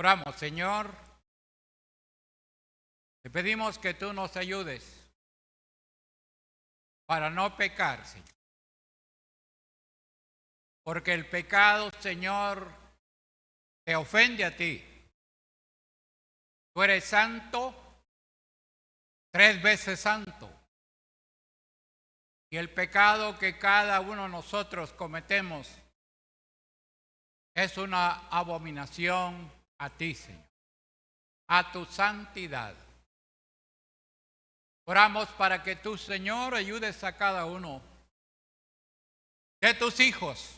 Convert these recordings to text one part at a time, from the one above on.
Oramos, Señor, te pedimos que tú nos ayudes para no pecar, Señor. Porque el pecado, Señor, te ofende a ti. Tú eres santo, 3 veces santo. Y el pecado que cada uno de nosotros cometemos es una abominación a ti, Señor, a tu santidad. Oramos para que tú, Señor, ayudes a cada uno de tus hijos,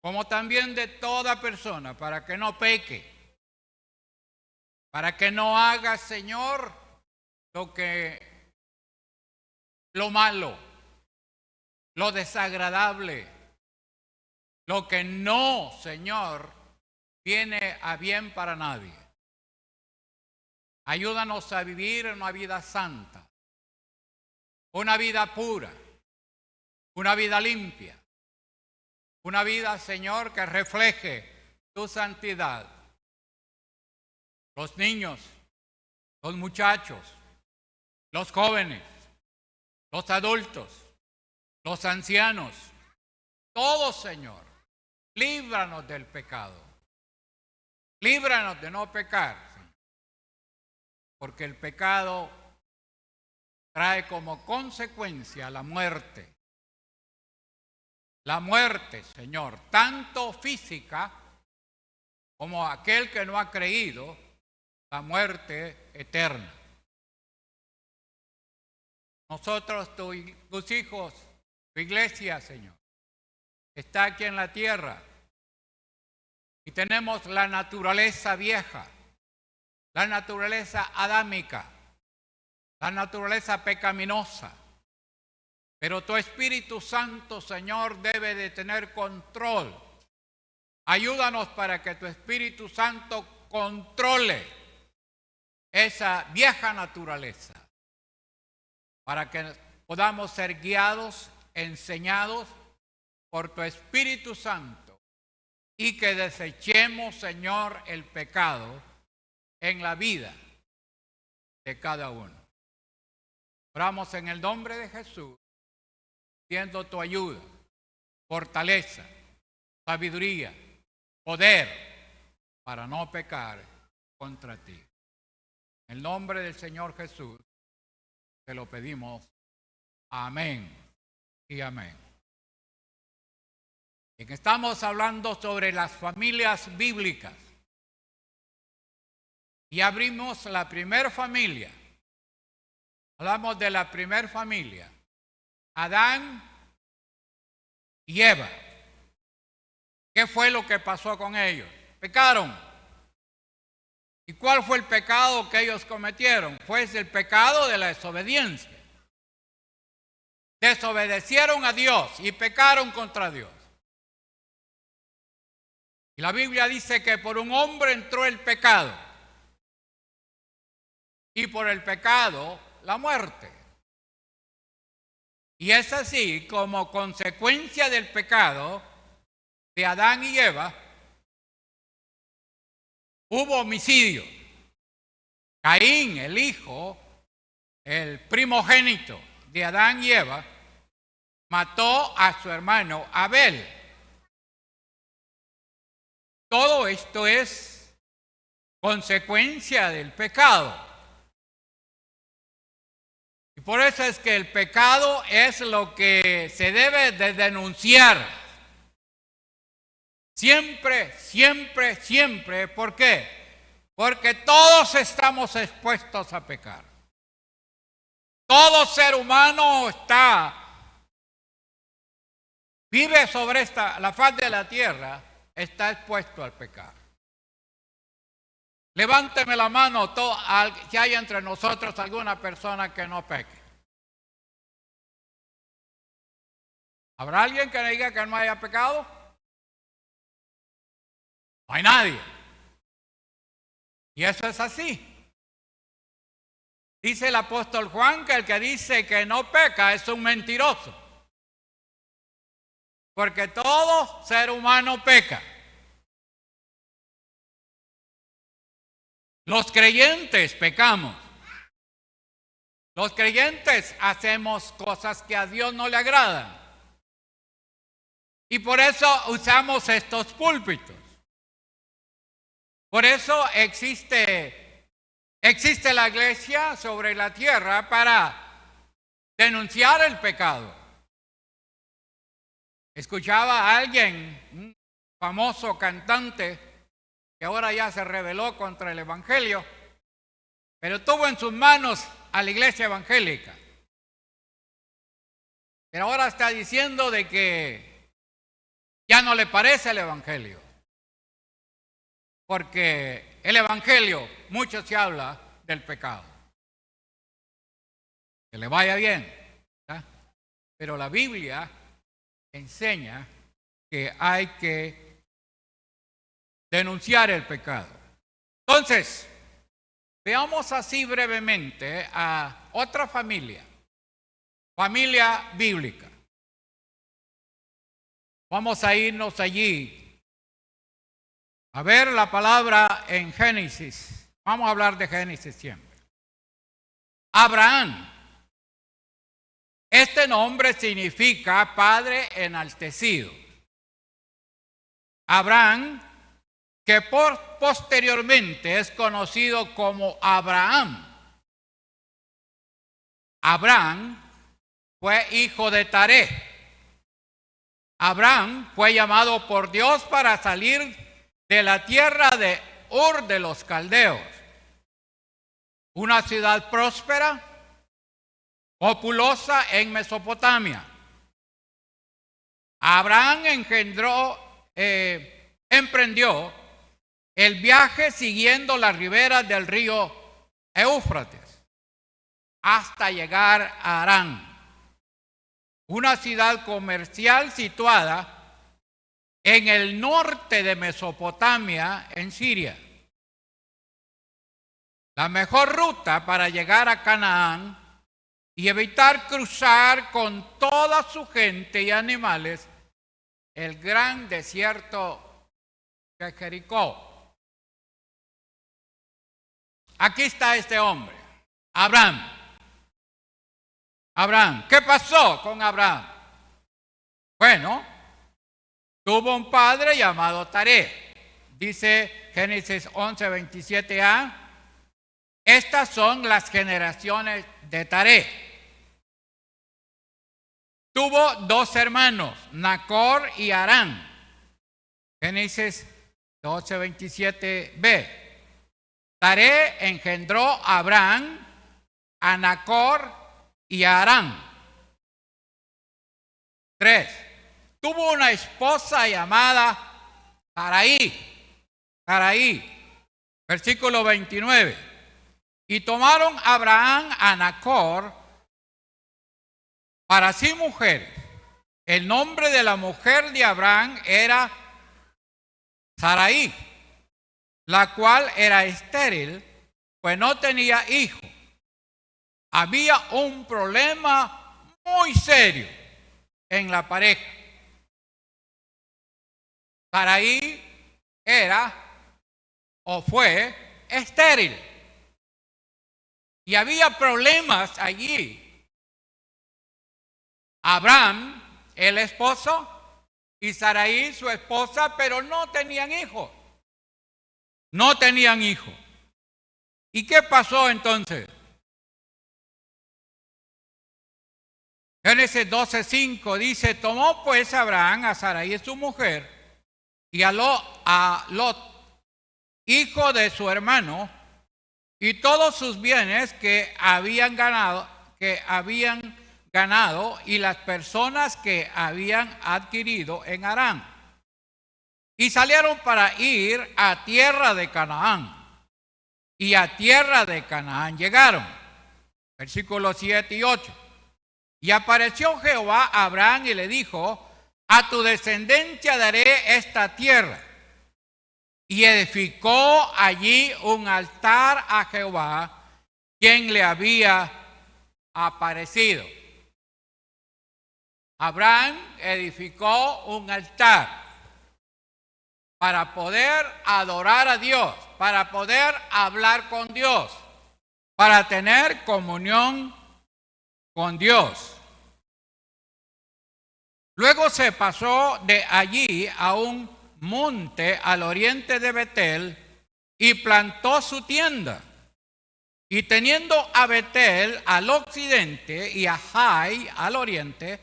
como también de toda persona, para que no peque, para que no haga, Señor, lo malo, lo desagradable, lo que no, Señor, viene a bien para nadie. Ayúdanos a vivir una vida santa, una vida pura, una vida limpia, una vida, Señor, que refleje tu santidad. Los niños, los muchachos, los jóvenes, los adultos, los ancianos, todos, Señor, líbranos del pecado. Líbranos de no pecar, Señor, porque el pecado trae como consecuencia la muerte. La muerte, Señor, tanto física como aquel que no ha creído, la muerte eterna. Nosotros, tus hijos, tu iglesia, Señor, está aquí en la tierra y tenemos la naturaleza vieja, la naturaleza adámica, la naturaleza pecaminosa. Pero tu Espíritu Santo, Señor, debe de tener control. Ayúdanos para que tu Espíritu Santo controle esa vieja naturaleza, para que podamos ser guiados, enseñados por tu Espíritu Santo y que desechemos, Señor, el pecado en la vida de cada uno. Oramos en el nombre de Jesús, pidiendo tu ayuda, fortaleza, sabiduría, poder para no pecar contra ti. En el nombre del Señor Jesús te lo pedimos. Amén y amén. Y que estamos hablando sobre las familias bíblicas. Y abrimos la primera familia. Hablamos de la primera familia. Adán y Eva. ¿Qué fue lo que pasó con ellos? Pecaron. ¿Y cuál fue el pecado que ellos cometieron? Fue el pecado de la desobediencia. Desobedecieron a Dios y pecaron contra Dios. Y la Biblia dice que por un hombre entró el pecado. Y por el pecado, la muerte. Y es así como consecuencia del pecado de Adán y Eva, hubo homicidio. Caín, el hijo, el primogénito de Adán y Eva, mató a su hermano Abel. Todo esto es consecuencia del pecado. Y por eso es que el pecado es lo que se debe de denunciar. Siempre, siempre, siempre. ¿Por qué? Porque todos estamos expuestos a pecar. Todo ser humano vive sobre la faz de la tierra, está expuesto al pecar. Levánteme la mano si hay entre nosotros alguna persona que no peque. ¿Habrá alguien que diga que no haya pecado? No hay nadie. Y eso es así. Dice el apóstol Juan que el que dice que no peca es un mentiroso. Porque todo ser humano peca. Los creyentes pecamos. Los creyentes hacemos cosas que a Dios no le agradan. Y por eso usamos estos púlpitos. Por eso existe la iglesia sobre la tierra para denunciar el pecado. Escuchaba a alguien, un famoso cantante, que ahora ya se rebeló contra el evangelio, pero tuvo en sus manos a la iglesia evangélica. Pero ahora está diciendo de que ya no le parece el evangelio. Porque el evangelio, mucho se habla del pecado. Que le vaya bien, ¿verdad? Pero la Biblia enseña que hay que denunciar el pecado. Entonces, veamos así brevemente a otra familia bíblica. Vamos a irnos allí a ver la palabra en Génesis. Vamos a hablar de Génesis siempre. Abraham. Este nombre significa padre enaltecido. Abraham, que posteriormente es conocido como Abraham. Abraham fue hijo de Taré. Abraham fue llamado por Dios para salir de la tierra de Ur de los Caldeos, una ciudad próspera, populosa en Mesopotamia. Abraham emprendió el viaje siguiendo las riberas del río Éufrates hasta llegar a Harán, una ciudad comercial situada en el norte de Mesopotamia, en Siria. La mejor ruta para llegar a Canaán y evitar cruzar con toda su gente y animales el gran desierto de Jericó. Aquí está este hombre, Abraham. Abraham, ¿qué pasó con Abraham? Bueno, tuvo un padre llamado Taré. Dice Génesis 11:27a. Estas son las generaciones de Taré. Tuvo dos hermanos, Nacor y Harán. Génesis 12:27b. Taré engendró a Abraham, a Nacor y a Harán. 3. Tuvo una esposa llamada Sarai. Versículo 29. Y tomaron a Abraham a Nacor para sí mujeres. El nombre de la mujer de Abraham era Sarai, la cual era estéril, pues no tenía hijo. Había un problema muy serio en la pareja. Sarai era o fue estéril. Y había problemas allí. Abraham, el esposo, y Sarai, su esposa, pero no tenían hijos. No tenían hijos. ¿Y qué pasó entonces? Génesis 12:5 dice: tomó pues Abraham a Sarai su mujer y a Lot, hijo de su hermano, y todos sus bienes que habían ganado y las personas que habían adquirido en Harán. Y salieron para ir a tierra de Canaán. Y a tierra de Canaán llegaron. Versículos 7 y 8. Y apareció Jehová a Abraham y le dijo: a tu descendencia daré esta tierra. Y edificó allí un altar a Jehová, quien le había aparecido. Abraham edificó un altar. para poder adorar a Dios, para poder hablar con Dios, para tener comunión con Dios. Luego se pasó de allí a un monte al oriente de Betel y plantó su tienda. Y teniendo a Betel al occidente y a Jai al oriente,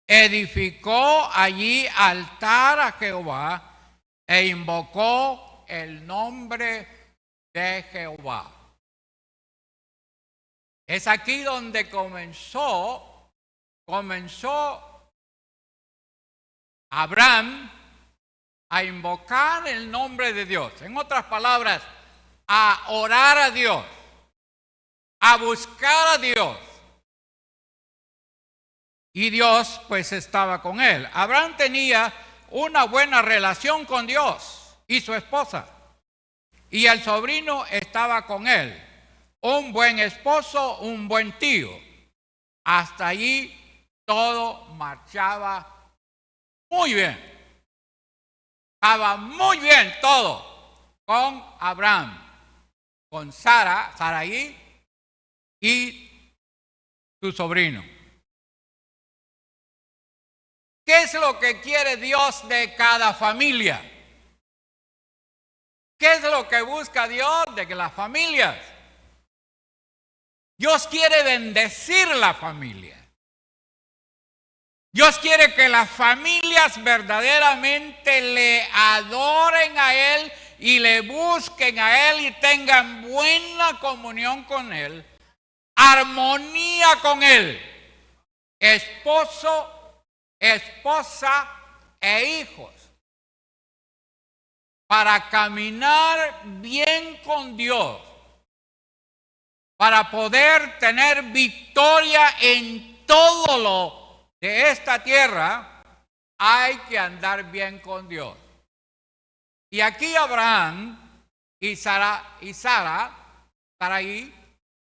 edificó allí altar a Jehová e invocó el nombre de Jehová. Es aquí donde comenzó Abraham a invocar el nombre de Dios. En otras palabras, a orar a Dios, a buscar a Dios. Y Dios pues estaba con él. Abraham tenía una buena relación con Dios y su esposa. Y el sobrino estaba con él. Un buen esposo, un buen tío. Hasta allí todo marchaba muy bien. Estaba muy bien todo con Abraham, con Sarai y su sobrino. ¿Qué es lo que quiere Dios de cada familia? ¿Qué es lo que busca Dios de las familias? Dios quiere bendecir la familia. Dios quiere que las familias verdaderamente le adoren a Él y le busquen a Él y tengan buena comunión con Él, armonía con Él, esposo, esposa e hijos, para caminar bien con Dios, para poder tener victoria en todo lo de esta tierra. Hay que andar bien con Dios. Y aquí Abraham y Sarai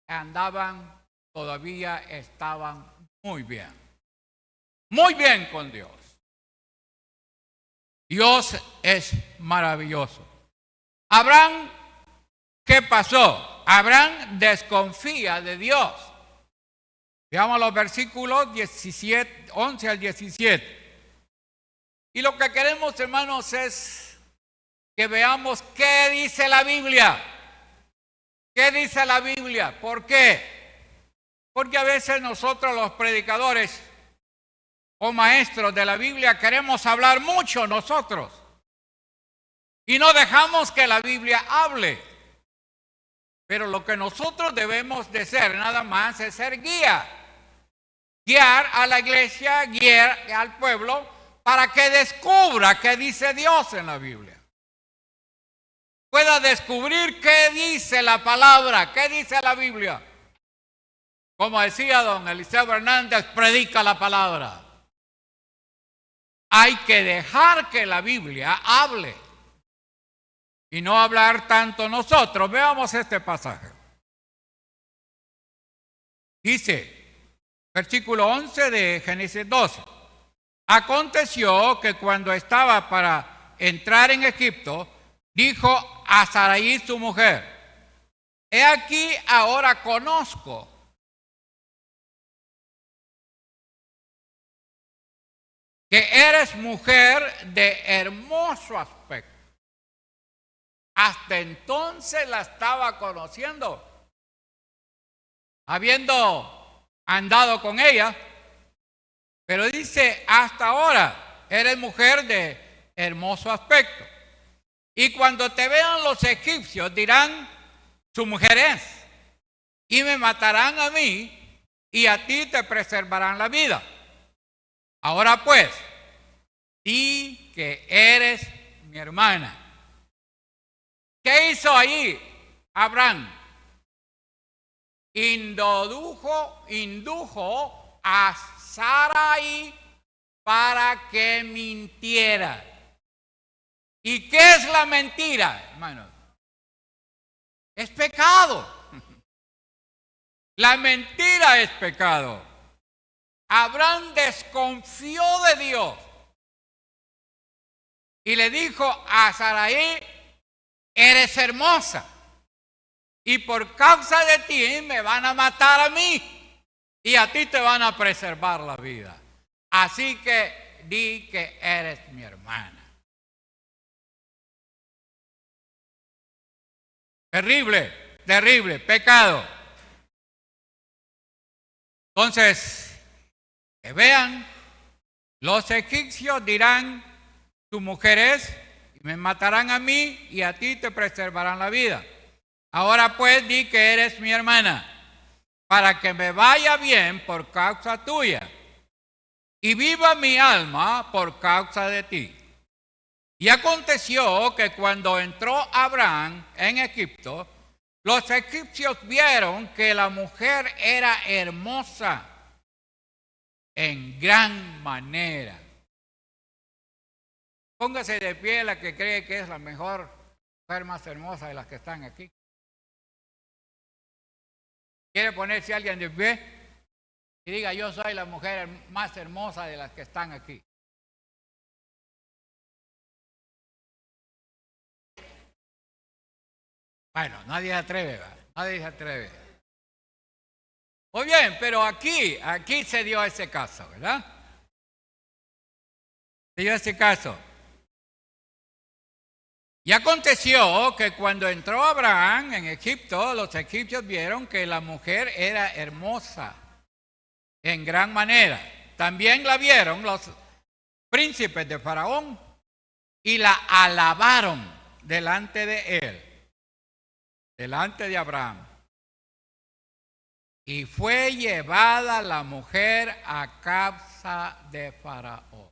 andaban, todavía estaban muy bien con Dios. Dios es maravilloso. Abraham, ¿qué pasó? Abraham desconfía de Dios. Veamos los versículos 11 al 17. Y lo que queremos, hermanos, es que veamos qué dice la Biblia. ¿Qué dice la Biblia? ¿Por qué? Porque a veces nosotros los predicadores o maestros de la Biblia queremos hablar mucho nosotros y no dejamos que la Biblia hable. Pero lo que nosotros debemos de ser nada más es ser guía. Guiar a la iglesia, guiar al pueblo para que descubra qué dice Dios en la Biblia. Pueda descubrir qué dice la palabra, qué dice la Biblia. Como decía don Eliseo Hernández, predica la palabra. Hay que dejar que la Biblia hable y no hablar tanto nosotros. Veamos este pasaje. Dice, versículo 11 de Génesis 12. Aconteció que cuando estaba para entrar en Egipto, dijo a Sarai su mujer: he aquí ahora conozco que eres mujer de hermoso aspecto. Hasta entonces la estaba conociendo, habiendo andado con ella, pero dice, hasta ahora eres mujer de hermoso aspecto. Y cuando te vean los egipcios dirán, su mujer es, y me matarán a mí, y a ti te preservarán la vida. Ahora pues, di que eres mi hermana. ¿Qué hizo allí Abraham? Indujo a Sarai para que mintiera. ¿Y qué es la mentira, hermanos? Es pecado. La mentira es pecado. Abraham desconfió de Dios. y le dijo a Sarai, eres hermosa, y por causa de ti me van a matar a mí, y a ti te van a preservar la vida. Así que di que eres mi hermana. Terrible, terrible, pecado. Entonces, que vean, los egipcios dirán, tu mujer es, y me matarán a mí, y a ti te preservarán la vida. Ahora pues di que eres mi hermana, para que me vaya bien por causa tuya, y viva mi alma por causa de ti. Y aconteció que cuando entró Abraham en Egipto, los egipcios vieron que la mujer era hermosa en gran manera. Póngase de pie la que cree que es la mejor mujer más hermosa de las que están aquí. ¿Quiere ponerse alguien de pie? Y diga, yo soy la mujer más hermosa de las que están aquí. Bueno, nadie se atreve, ¿verdad? Nadie se atreve. Muy bien, pero aquí se dio ese caso, ¿verdad? Se dio ese caso. Y aconteció que cuando entró Abraham en Egipto, los egipcios vieron que la mujer era hermosa en gran manera. También la vieron los príncipes de Faraón y la alabaron delante de él, delante de Abraham. Y fue llevada la mujer a casa de Faraón.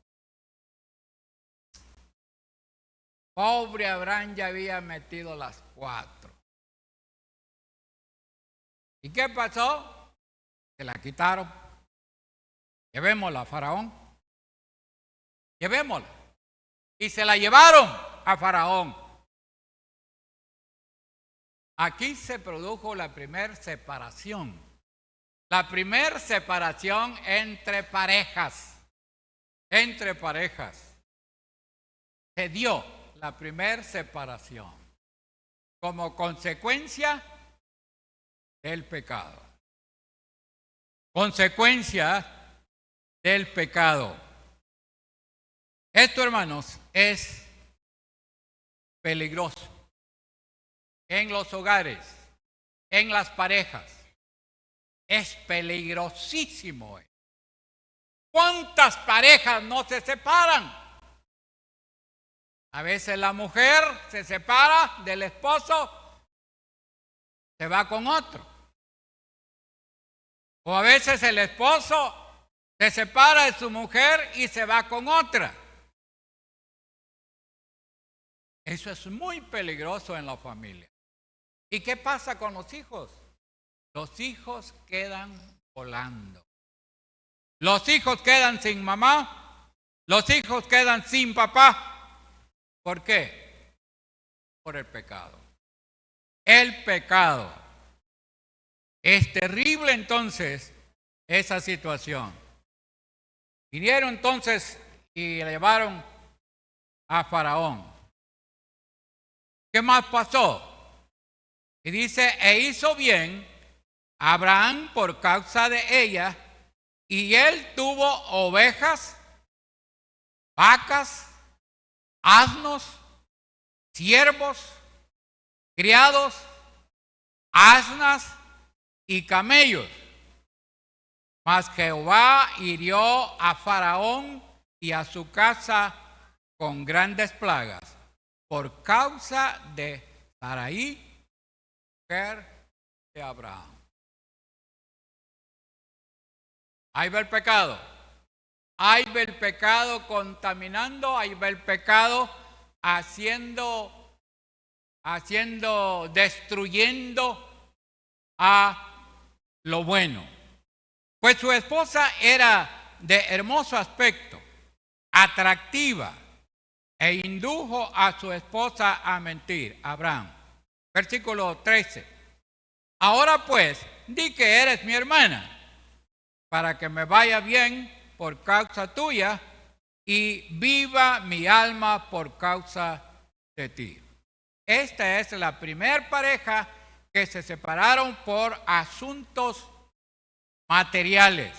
Pobre Abraham ya había metido las 4. ¿Y qué pasó? Se la quitaron. Llevémosla a Faraón. Llevémosla. Y se la llevaron a Faraón. Aquí se produjo la primera separación. La primera separación entre parejas. Entre parejas. Se dio la primera separación como consecuencia del pecado. Consecuencia del pecado. Esto, hermanos, es peligroso en los hogares, en las parejas. Es peligrosísimo. ¿Cuántas parejas no se separan? A veces la mujer se separa del esposo, se va con otro. O a veces el esposo se separa de su mujer y se va con otra. Eso es muy peligroso en la familia. ¿Y qué pasa con los hijos? Los hijos quedan volando. Los hijos quedan sin mamá. Los hijos quedan sin papá. ¿Por qué? Por el pecado. El pecado. Es terrible entonces esa situación. Vinieron entonces y la llevaron a Faraón. ¿Qué más pasó? Y dice, e hizo bien Abraham por causa de ella, y él tuvo ovejas, vacas, asnos, siervos, criados, asnas y camellos. Mas Jehová hirió a Faraón y a su casa con grandes plagas por causa de Sarai, mujer de Abraham. Ahí va el pecado. Ahí va el pecado contaminando, ahí va el pecado destruyendo a lo bueno. Pues su esposa era de hermoso aspecto, atractiva, e indujo a su esposa a mentir, Abraham. Versículo 13. Ahora pues, di que eres mi hermana, para que me vaya bien por causa tuya, y viva mi alma por causa de ti. Esta es la primera pareja que se separaron por asuntos materiales.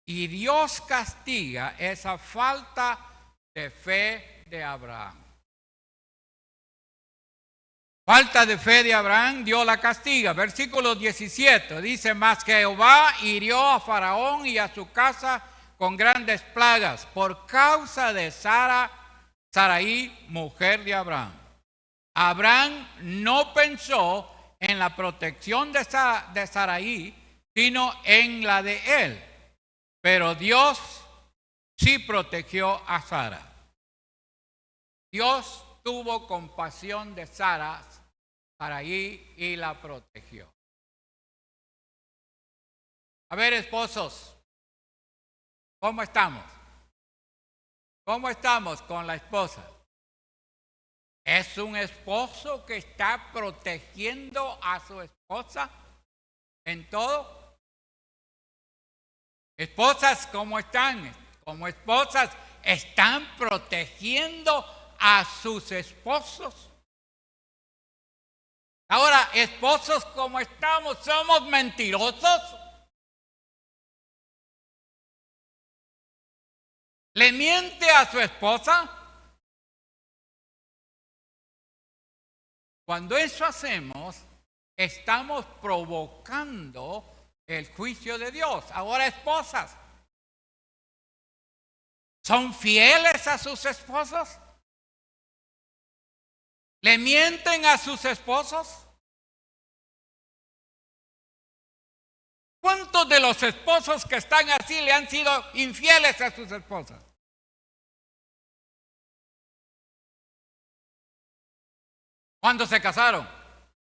Y Dios castiga esa falta de fe de Abraham. Falta de fe de Abraham, Dios la castiga. Versículo 17 dice: mas Jehová hirió a Faraón y a su casa con grandes plagas por causa de Sarai, mujer de Abraham. Abraham no pensó en la protección de Sarai, sino en la de él. Pero Dios sí protegió a Sara. Dios tuvo compasión de Sarai y la protegió. A ver, esposos, ¿cómo estamos? ¿Cómo estamos con la esposa? ¿Es un esposo que está protegiendo a su esposa en todo? Esposas, ¿cómo están? Como esposas, ¿están protegiendo a sus esposos? Ahora, esposos, ¿cómo estamos? ¿Somos mentirosos? ¿Le miente a su esposa? Cuando eso hacemos, estamos provocando el juicio de Dios. Ahora, esposas, ¿son fieles a sus esposos? ¿Le mienten a sus esposos? ¿Cuántos de los esposos que están así le han sido infieles a sus esposas? ¿Cuántos se casaron?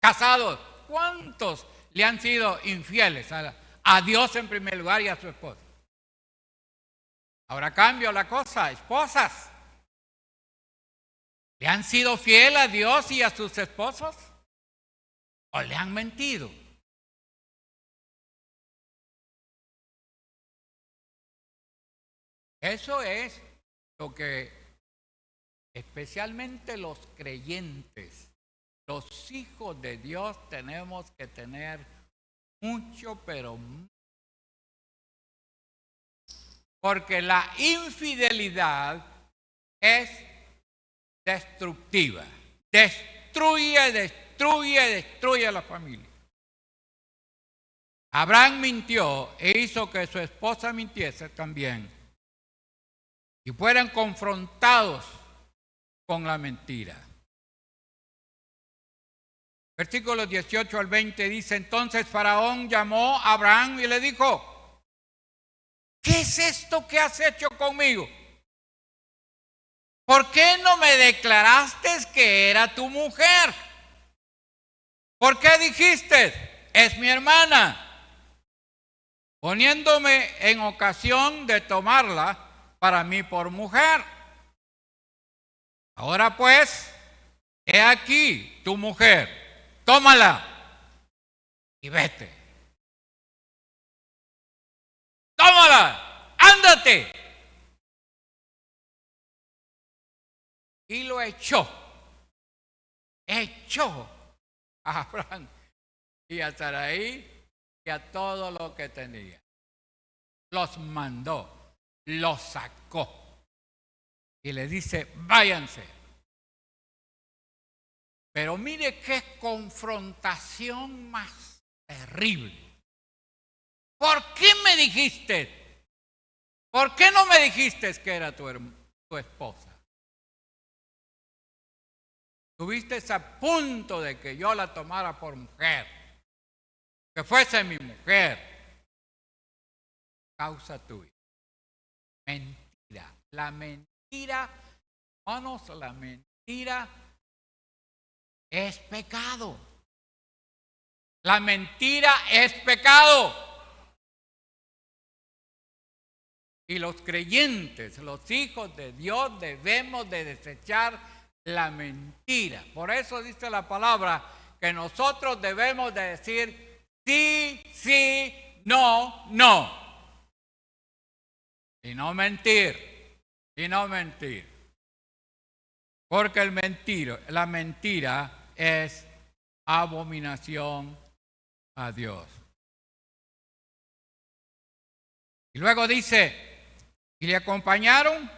Casados, ¿cuántos le han sido infieles a Dios en primer lugar y a su esposa? Ahora cambio la cosa, esposas, ¿le han sido fieles a Dios y a sus esposos? ¿O le han mentido? Eso es lo que especialmente los creyentes, los hijos de Dios, tenemos que tener mucho, pero porque la infidelidad es destructiva. Destruye a la familia. Abraham mintió e hizo que su esposa mintiese también y fueran confrontados con la mentira. Versículos 18 al 20 dice: entonces Faraón llamó a Abraham y le dijo: ¿qué es esto que has hecho conmigo? ¿Por qué no me declaraste que era tu mujer? ¿Por qué dijiste, es mi hermana? Poniéndome en ocasión de tomarla para mí por mujer. Ahora pues, he aquí tu mujer, tómala y vete. Tómala, ándate. Y lo echó a Abraham y a Sarai y a todo lo que tenía. Los mandó, los sacó y le dice: váyanse. Pero mire qué confrontación más terrible. ¿Por qué me dijiste? ¿Por qué no me dijiste que era tu esposa? Estuviste a punto de que yo la tomara por mujer, que fuese mi mujer. Causa tuya. Mentira. La mentira, hermanos, la mentira es pecado. La mentira es pecado. Y los creyentes, los hijos de Dios, debemos de desechar la mentira. Por eso dice la palabra que nosotros debemos de decir sí, sí, no, no. Y no mentir. y no mentir. Porque la mentira es abominación a Dios. Y luego dice, y le acompañaron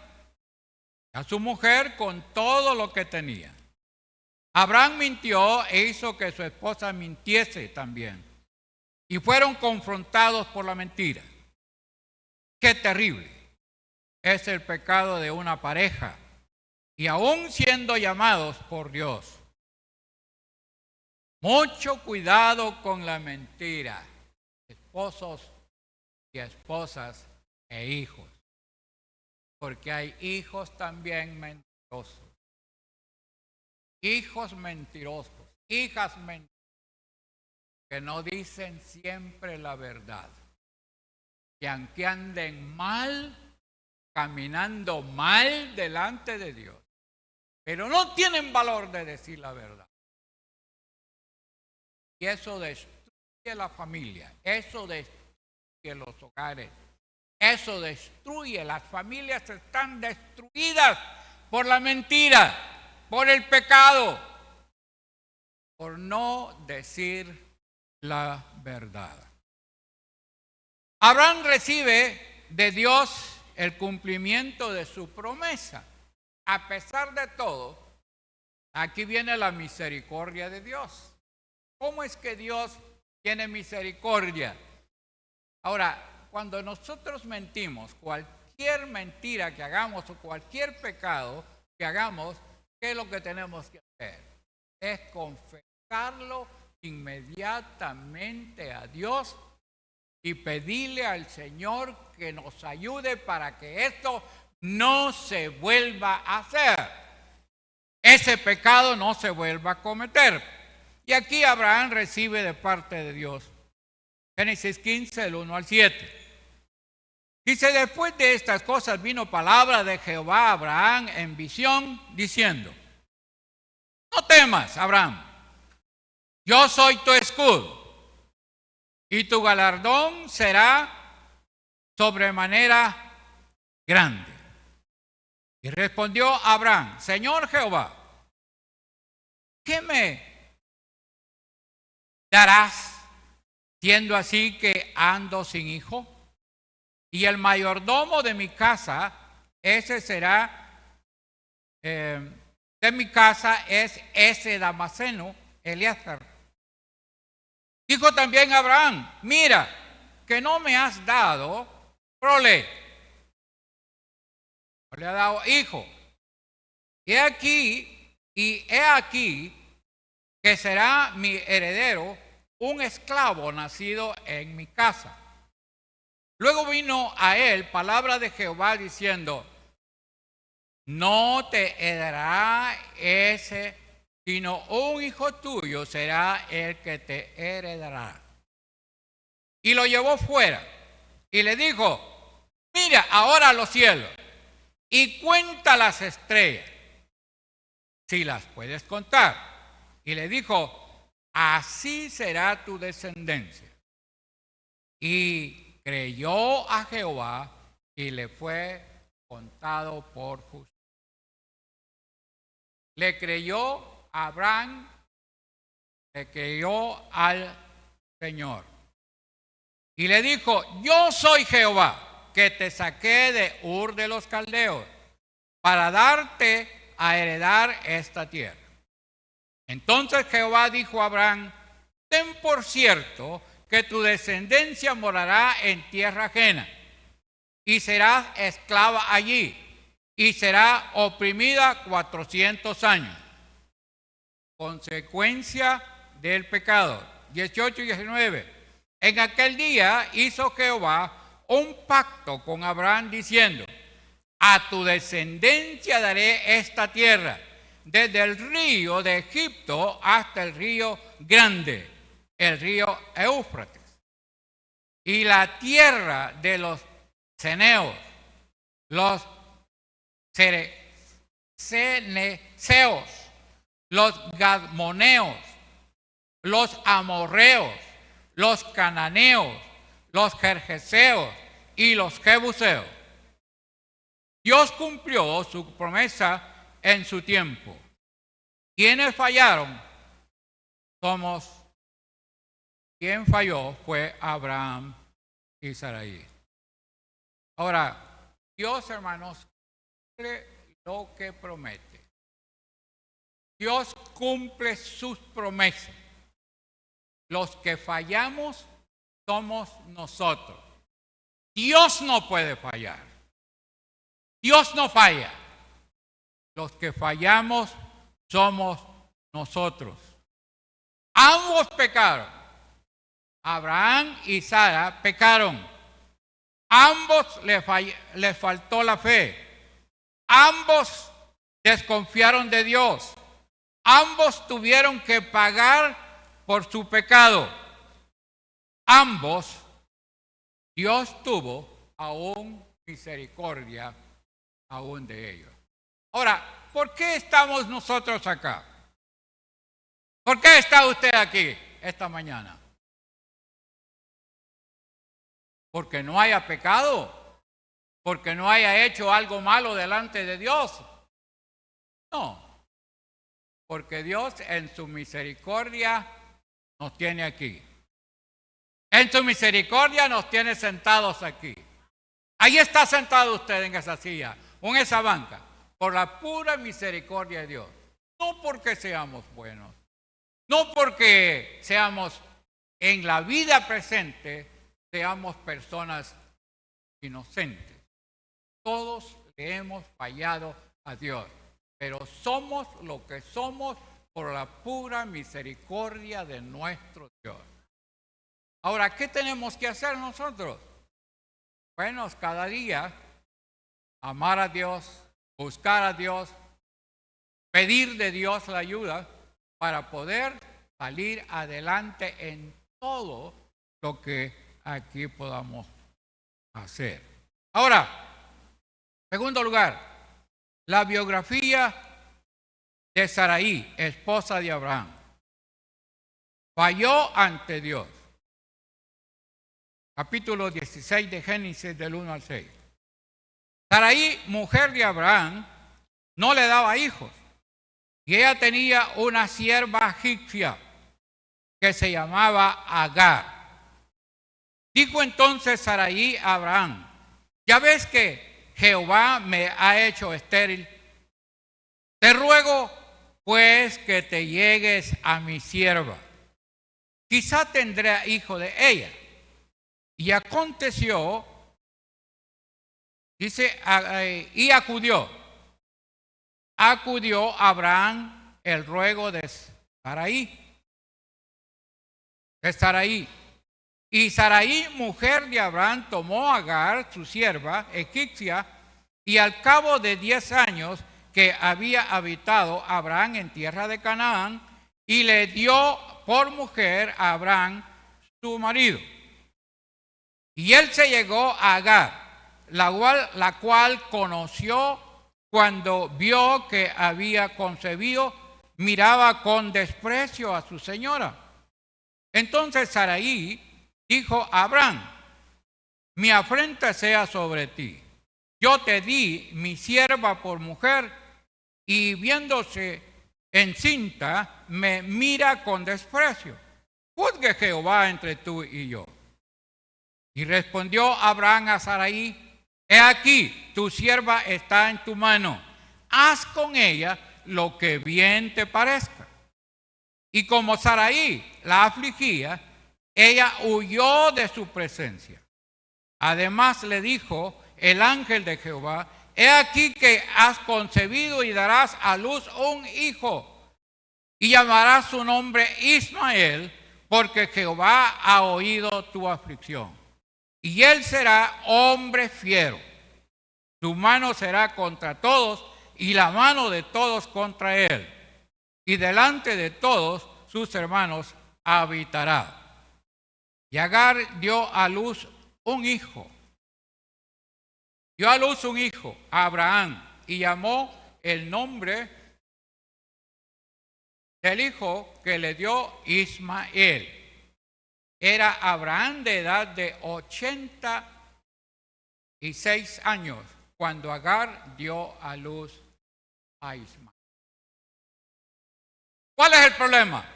a su mujer con todo lo que tenía. Abraham mintió e hizo que su esposa mintiese también. Y fueron confrontados por la mentira. Qué terrible es el pecado de una pareja. Y aún siendo llamados por Dios. Mucho cuidado con la mentira, esposos y esposas e hijos. Porque hay hijos también mentirosos. Hijos mentirosos, hijas mentirosas, que no dicen siempre la verdad. Y aunque anden mal, caminando mal delante de Dios, pero no tienen valor de decir la verdad. Y eso destruye la familia, eso destruye los hogares, eso destruye, las familias están destruidas por la mentira, por el pecado, por no decir la verdad. Abraham recibe de Dios el cumplimiento de su promesa. A pesar de todo, aquí viene la misericordia de Dios. ¿Cómo es que Dios tiene misericordia? Ahora, cuando nosotros mentimos, cualquier mentira que hagamos o cualquier pecado que hagamos, ¿qué es lo que tenemos que hacer? Es confesarlo inmediatamente a Dios y pedirle al Señor que nos ayude para que esto no se vuelva a hacer. Ese pecado no se vuelva a cometer. Y aquí Abraham recibe de parte de Dios. Génesis 15, del 1 al 7. Dice, después de estas cosas vino palabra de Jehová a Abraham en visión, diciendo, no temas, Abraham, yo soy tu escudo, y tu galardón será sobremanera grande. Y respondió Abraham, Señor Jehová, ¿qué me darás siendo así que ando sin hijo? Y el mayordomo de mi casa, ese será, de mi casa es ese Damaseno, Eliezer. Dijo también Abraham, mira, que no me has dado prole, no le ha dado hijo. Y he aquí que será mi heredero un esclavo nacido en mi casa. Luego vino a él palabra de Jehová diciendo, no te heredará ese, sino un hijo tuyo será el que te heredará. Y lo llevó fuera y le dijo, mira ahora los cielos y cuenta las estrellas, si las puedes contar. Y le dijo, así será tu descendencia. Y creyó a Jehová y le fue contado por justicia. Le creyó a Abraham, le creyó al Señor. Y le dijo, yo soy Jehová, que te saqué de Ur de los Caldeos, para darte a heredar esta tierra. Entonces Jehová dijo a Abraham, ten por cierto que tu descendencia morará en tierra ajena, y serás esclava allí, y será oprimida 400 años. Consecuencia del pecado. 18 y 19. En aquel día hizo Jehová un pacto con Abraham diciendo, a tu descendencia daré esta tierra, desde el río de Egipto hasta el río grande, el río Éufrates, y la tierra de los ceneos, los ceneseos, los gadmoneos, los amorreos, los cananeos, los gergeseos y los jebuseos. Dios cumplió su promesa en su tiempo. Quienes fallaron quien falló fue Abraham y Sarai. Ahora, Dios, hermanos, cumple lo que promete. Dios cumple sus promesas. Los que fallamos somos nosotros. Dios no puede fallar. Dios no falla. Los que fallamos somos nosotros. Ambos pecaron. Abraham y Sara pecaron. Ambos les faltó la fe. Ambos desconfiaron de Dios. Ambos tuvieron que pagar por su pecado. Ambos, Dios tuvo aún misericordia aún de ellos. Ahora, ¿por qué estamos nosotros acá? ¿Por qué está usted aquí esta mañana? Porque no haya pecado, porque no haya hecho algo malo delante de Dios. No, porque Dios en su misericordia nos tiene aquí. En su misericordia nos tiene sentados aquí. Ahí está sentado usted en esa silla o en esa banca, por la pura misericordia de Dios. No porque seamos buenos, no porque seamos en la vida presente, seamos personas inocentes. Todos le hemos fallado a Dios, pero somos lo que somos por la pura misericordia de nuestro Dios. Ahora, ¿qué tenemos que hacer nosotros? Bueno, cada día amar a Dios, buscar a Dios, pedir de Dios la ayuda para poder salir adelante en todo lo que aquí podamos hacer. Ahora, segundo lugar, la biografía de Sarai, esposa de Abraham. Falló ante Dios. Capítulo 16 de Génesis del 1 al 6. Sarai, mujer de Abraham, no le daba hijos. Y ella tenía una sierva egipcia que se llamaba Agar. Dijo entonces Sarai a Abraham: ya ves que Jehová me ha hecho estéril. Te ruego pues que te llegues a mi sierva. Quizá tendré hijo de ella. Y aconteció, dice, y acudió Abraham el ruego de Sarai. Y Sarai, mujer de Abraham, tomó a Agar, su sierva egipcia, y al cabo de 10 años que había habitado Abraham en tierra de Canaán, y le dio por mujer a Abraham su marido. Y él se llegó a Agar, la cual conoció cuando vio que había concebido, miraba con desprecio a su señora. Entonces Sarai dijo a Abraham: mi afrenta sea sobre ti. Yo te di mi sierva por mujer, y viéndose encinta, me mira con desprecio. Juzgue Jehová entre tú y yo. Y respondió Abraham a Sarai: he aquí, tu sierva está en tu mano. Haz con ella lo que bien te parezca. Y como Sarai la afligía, ella huyó de su presencia. Además le dijo el ángel de Jehová: he aquí que has concebido y darás a luz un hijo, y llamarás su nombre Ismael, porque Jehová ha oído tu aflicción. Y él será hombre fiero. Tu mano será contra todos, y la mano de todos contra él. Y delante de todos sus hermanos habitará. Y Agar dio a luz un hijo. Dio a luz un hijo a Abraham, y llamó el nombre del hijo que le dio Ismael. Era Abraham de edad de 86 años cuando Agar dio a luz a Ismael. ¿Cuál es el problema?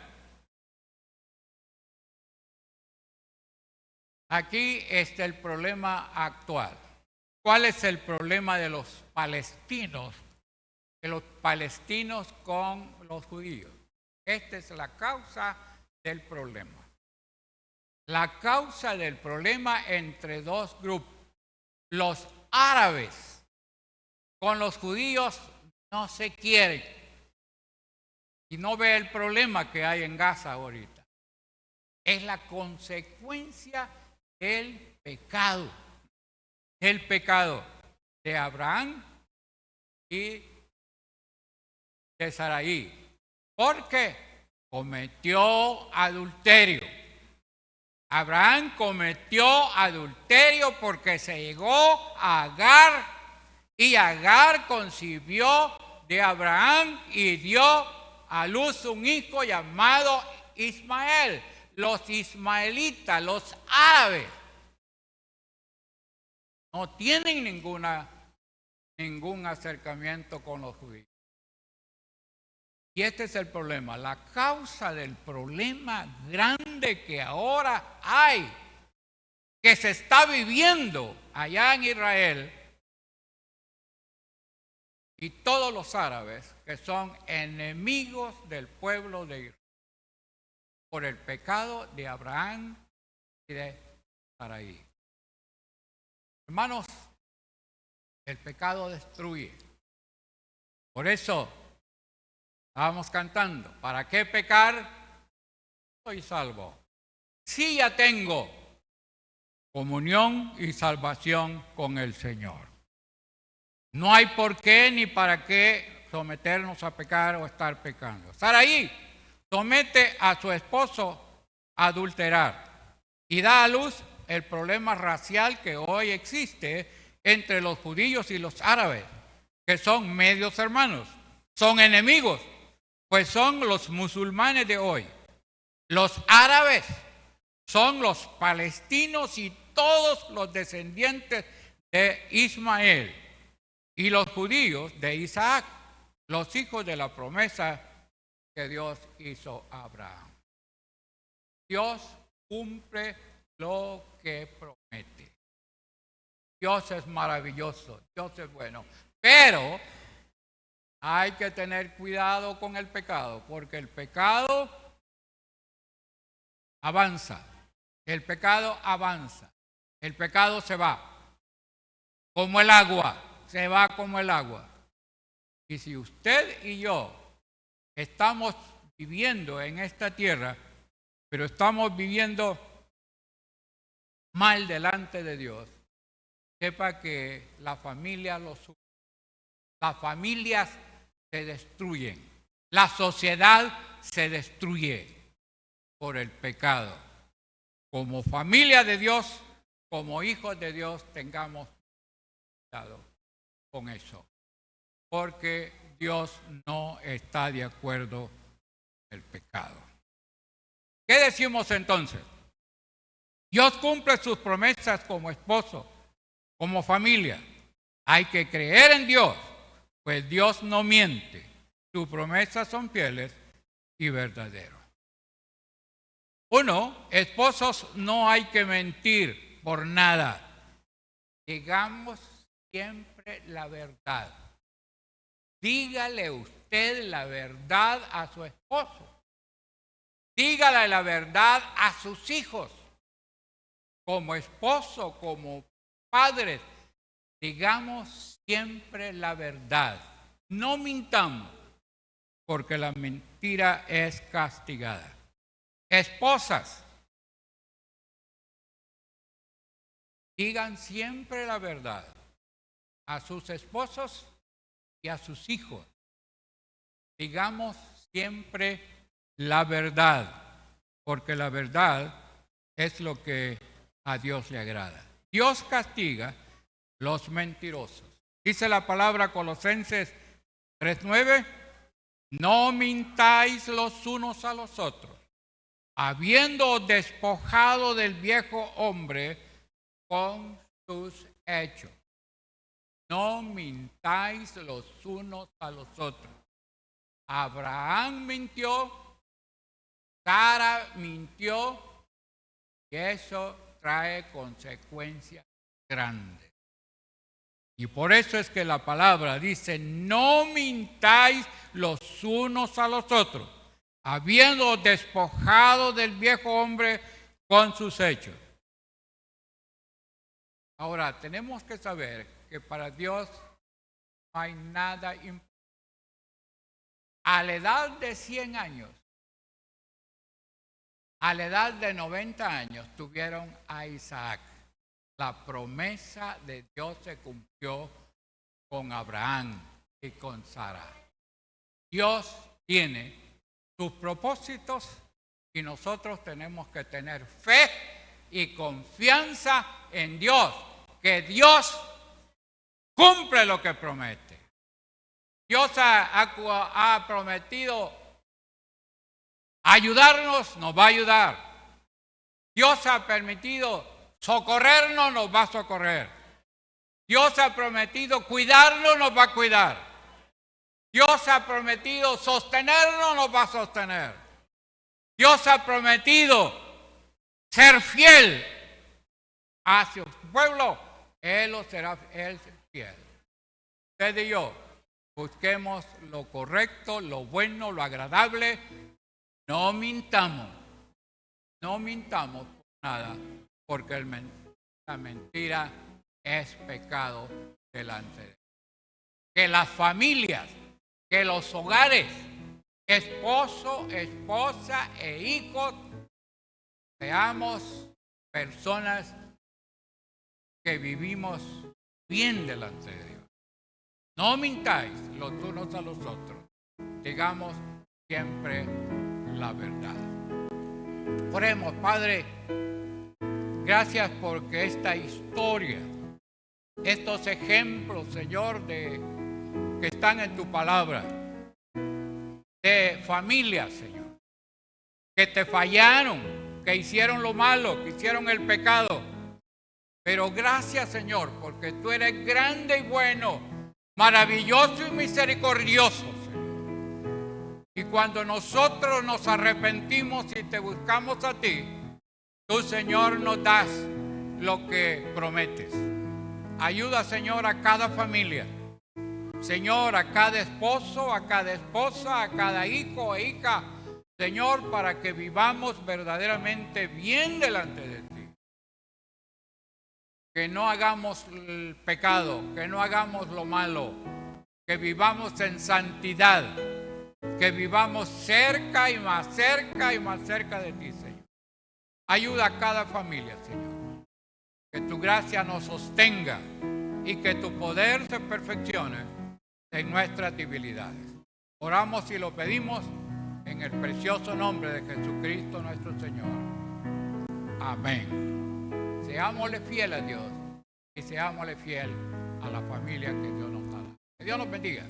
Aquí está el problema actual. ¿Cuál es el problema de los palestinos? De los palestinos con los judíos. Esta es la causa del problema. La causa del problema entre dos grupos. Los árabes con los judíos no se quieren. Y no ve el problema que hay en Gaza ahorita. Es la consecuencia del pecado. El pecado de Abraham y de Sarai. Porque cometió adulterio. Abraham cometió adulterio porque se llegó a Agar y Agar concibió de Abraham y dio a luz un hijo llamado Ismael. Los ismaelitas, los árabes, no tienen ningún acercamiento con los judíos. Y este es el problema, la causa del problema grande que ahora hay, que se está viviendo allá en Israel, y todos los árabes que son enemigos del pueblo de Israel, por el pecado de Abraham y de Sarai. Hermanos, el pecado destruye. Por eso estábamos cantando, ¿para qué pecar? Soy salvo. Sí, ya tengo comunión y salvación con el Señor. No hay por qué ni para qué someternos a pecar o estar pecando. Sarai somete a su esposo a adulterar y da a luz el problema racial que hoy existe entre los judíos y los árabes, que son medios hermanos, son enemigos, pues son los musulmanes de hoy. Los árabes son los palestinos y todos los descendientes de Ismael, y los judíos de Isaac, los hijos de la promesa que Dios hizo a Abraham. Dios cumple lo que promete. Dios es maravilloso, Dios es bueno, pero hay que tener cuidado con el pecado, porque el pecado avanza, el pecado avanza, el pecado se va, como el agua, se va como el agua. Y si usted y yo estamos viviendo en esta tierra, pero estamos viviendo mal delante de Dios, sepa que la familia lo sufre. Las familias se destruyen. La sociedad se destruye por el pecado. Como familia de Dios, como hijos de Dios, tengamos cuidado con eso. Porque Dios no está de acuerdo con el pecado. ¿Qué decimos entonces? Dios cumple sus promesas como esposo, como familia. Hay que creer en Dios, pues Dios no miente. Sus promesas son fieles y verdaderas. Uno, esposos, no hay que mentir por nada. Digamos siempre la verdad. Dígale usted la verdad a su esposo. Dígale la verdad a sus hijos. Como esposo, como padres, digamos siempre la verdad. No mintamos, porque la mentira es castigada. Esposas, digan siempre la verdad a sus esposos y a sus hijos. Digamos siempre la verdad, porque la verdad es lo que a Dios le agrada. Dios castiga los mentirosos. Dice la palabra Colosenses 3:9, no mintáis los unos a los otros, habiendo despojado del viejo hombre con sus hechos. no mintáis los unos a los otros. Abraham mintió, Sara mintió, y eso trae consecuencias grandes. Y por eso es que la palabra dice, no mintáis los unos a los otros, habiendo despojado del viejo hombre con sus hechos. Ahora, tenemos que saber que para Dios no hay nada imposible. A la edad de 100 años, a la edad de 90 años, tuvieron a Isaac. La promesa de Dios se cumplió con Abraham y con Sara. Dios tiene sus propósitos y nosotros tenemos que tener fe y confianza en Dios, que Dios cumple lo que promete. Dios ha prometido ayudarnos, nos va a ayudar. Dios ha permitido socorrernos, nos va a socorrer. Dios ha prometido cuidarnos, nos va a cuidar. Dios ha prometido sostenernos, nos va a sostener. Dios ha prometido ser fiel hacia su pueblo, Él lo será, Él es fiel. Usted y yo busquemos lo correcto, lo bueno, lo agradable. No mintamos por nada, porque la mentira es pecado delante de Dios. Que las familias, que los hogares, esposo, esposa e hijos, seamos personas que vivimos bien delante de Dios. No mintáis los unos a los otros. Digamos siempre la verdad. Oremos, Padre, gracias porque esta historia, estos ejemplos, Señor, que están en tu palabra, de familias, Señor, que te fallaron, que hicieron lo malo, que hicieron el pecado. Pero gracias, Señor, porque tú eres grande y bueno, maravilloso y misericordioso, Señor. Y cuando nosotros nos arrepentimos y te buscamos a ti, tú, Señor, nos das lo que prometes. Ayuda, Señor, a cada familia. Señor, a cada esposo, a cada esposa, a cada hijo e hija, Señor, para que vivamos verdaderamente bien delante de ti. Que no hagamos el pecado, que no hagamos lo malo, que vivamos en santidad, que vivamos cerca y más cerca y más cerca de ti, Señor. Ayuda a cada familia, Señor. Que tu gracia nos sostenga y que tu poder se perfeccione en nuestras debilidades. Oramos y lo pedimos en el precioso nombre de Jesucristo nuestro Señor. Amén. Seámosle fiel a Dios y seámosle fiel a la familia que Dios nos da. Que Dios nos bendiga.